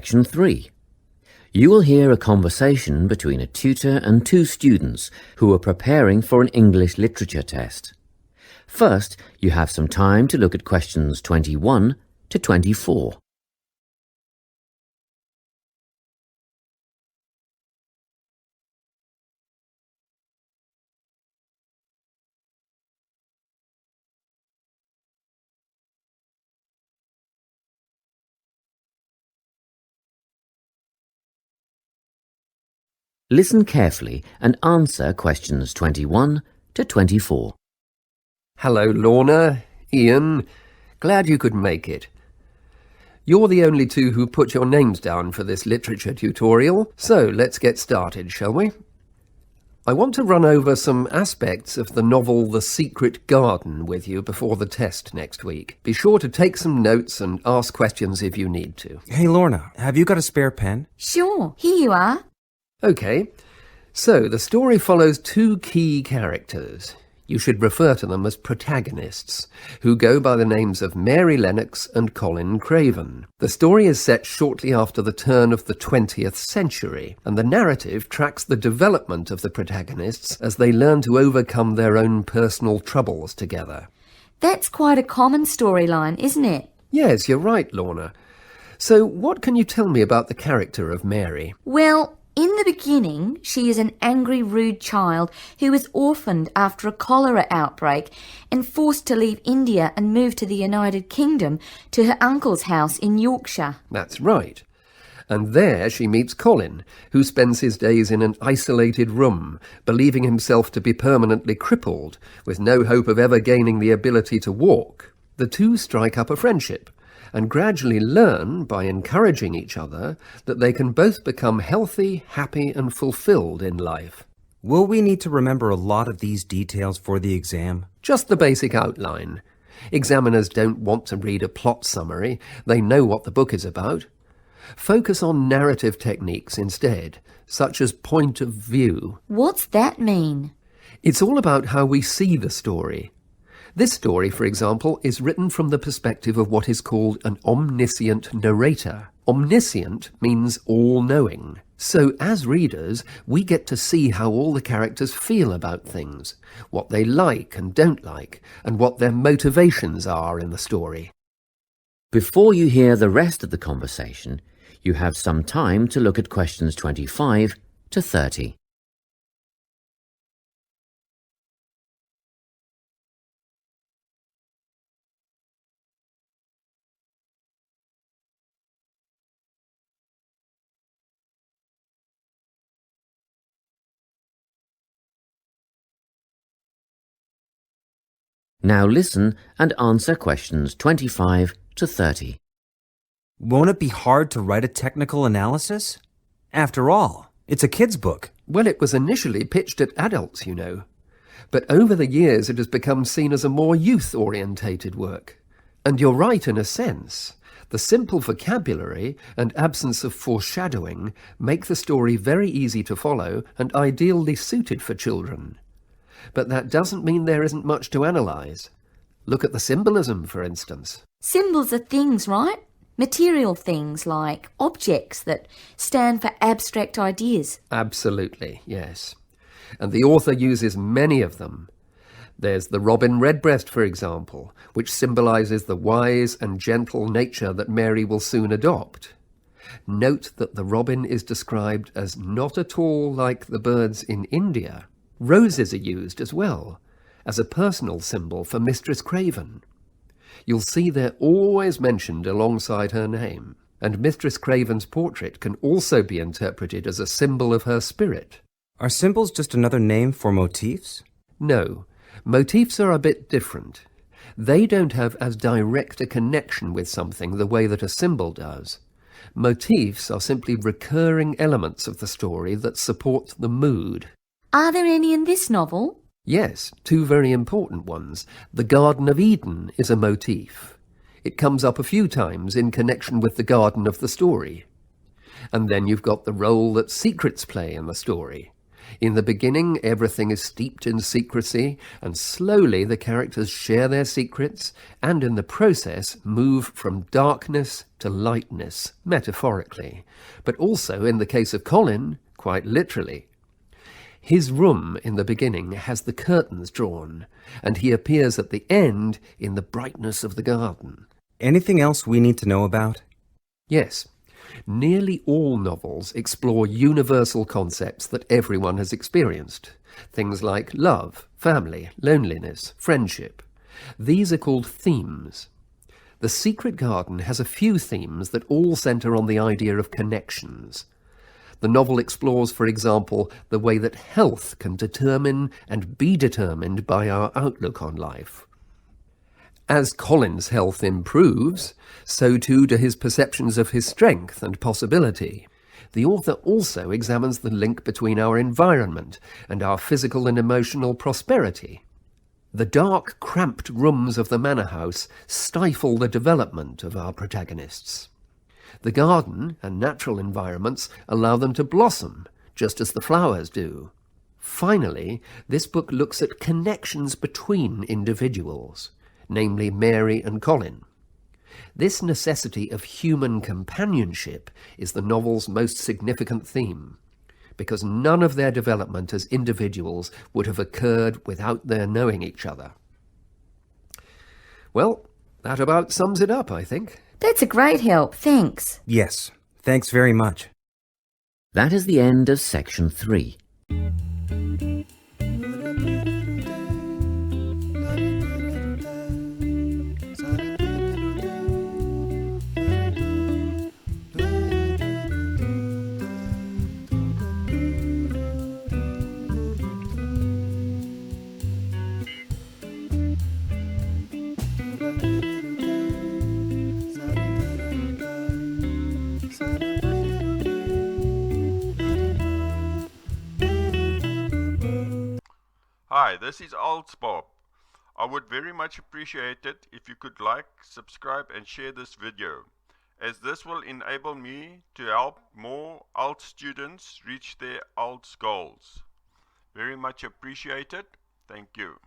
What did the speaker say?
Section 3. You will hear a conversation between a tutor and two students who are preparing for an English literature test. First, you have some time to look at questions 21 to 24. Listen carefully and answer questions 21 to 24. Hello, Lorna, Ian. Glad you could make it. You're the only two who put your names down for this literature tutorial, so let's get started, shall we? I want to run over some aspects of the novel The Secret Garden with you before the test next week. Be sure to take some notes and ask questions if you need to. Hey, Lorna, have you got a spare pen? Sure, here you are. OK, so the story follows two key characters. You should refer to them as protagonists, who go by the names of Mary Lennox and Colin Craven. The story is set shortly after the turn of the 20th century, and the narrative tracks the development of the protagonists as they learn to overcome their own personal troubles together. That's quite a common storyline, isn't it? Yes, you're right, Lorna. So what can you tell me about the character of Mary? Well, in the beginning, she is an angry, rude child who was orphaned after a cholera outbreak and forced to leave India and move to the United Kingdom to her uncle's house in Yorkshire. That's right. And there she meets Colin, who spends his days in an isolated room, believing himself to be permanently crippled, with no hope of ever gaining the ability to walk. The two strike up a friendship, and gradually learn, by encouraging each other, that they can both become healthy, happy and fulfilled in life. Will we need to remember a lot of these details for the exam? Just the basic outline. Examiners don't want to read a plot summary. They know what the book is about. Focus on narrative techniques instead, such as point of view. What's that mean? It's all about how we see the story. This story, for example, is written from the perspective of what is called an omniscient narrator. Omniscient means all-knowing. So, as readers, we get to see how all the characters feel about things, what they like and don't like, and what their motivations are in the story. Before you hear the rest of the conversation, you have some time to look at questions 25 to 30. Now listen and answer questions 25 to 30. Won't it be hard to write a technical analysis? After all, it's a kid's book. Well, it was initially pitched at adults, you know. But over the years it has become seen as a more youth-orientated work. And you're right in a sense. The simple vocabulary and absence of foreshadowing make the story very easy to follow and ideally suited for children. But that doesn't mean there isn't much to analyse. Look at the symbolism, for instance. Symbols are things, right? Material things like objects that stand for abstract ideas. Absolutely, yes. And the author uses many of them. There's the robin redbreast, for example, which symbolises the wise and gentle nature that Mary will soon adopt. Note that the robin is described as not at all like the birds in India. Roses are used as well, as a personal symbol for Mistress Craven. You'll see they're always mentioned alongside her name, and Mistress Craven's portrait can also be interpreted as a symbol of her spirit. Are symbols just another name for motifs? No, motifs are a bit different. They don't have as direct a connection with something the way that a symbol does. Motifs are simply recurring elements of the story that support the mood. Are there any in this novel? Yes, two very important ones. The Garden of Eden is a motif. It comes up a few times in connection with the garden of the story. And then you've got the role that secrets play in the story. In the beginning, everything is steeped in secrecy, and slowly the characters share their secrets, and in the process move from darkness to lightness, metaphorically, but also, in the case of Colin, quite literally. His room in the beginning has the curtains drawn, and he appears at the end in the brightness of the garden. Anything else we need to know about? Yes. Nearly all novels explore universal concepts that everyone has experienced. Things like love, family, loneliness, friendship. These are called themes. The Secret Garden has a few themes that all centre on the idea of connections. The novel explores, for example, the way that health can determine and be determined by our outlook on life. As Colin's health improves, so too do his perceptions of his strength and possibility. The author also examines the link between our environment and our physical and emotional prosperity. The dark, cramped rooms of the manor house stifle the development of our protagonists. The garden and natural environments allow them to blossom, just as the flowers do. Finally, this book looks at connections between individuals, namely Mary and Colin. This necessity of human companionship is the novel's most significant theme, because none of their development as individuals would have occurred without their knowing each other. Well, that about sums it up, I think. That's a great help, thanks. Yes, thanks very much. That is the end of section 3. Hi, this is IELTS Bob. I would very much appreciate it if you could like, subscribe and share this video, as this will enable me to help more IELTS students reach their IELTS goals. Very much appreciated. Thank you.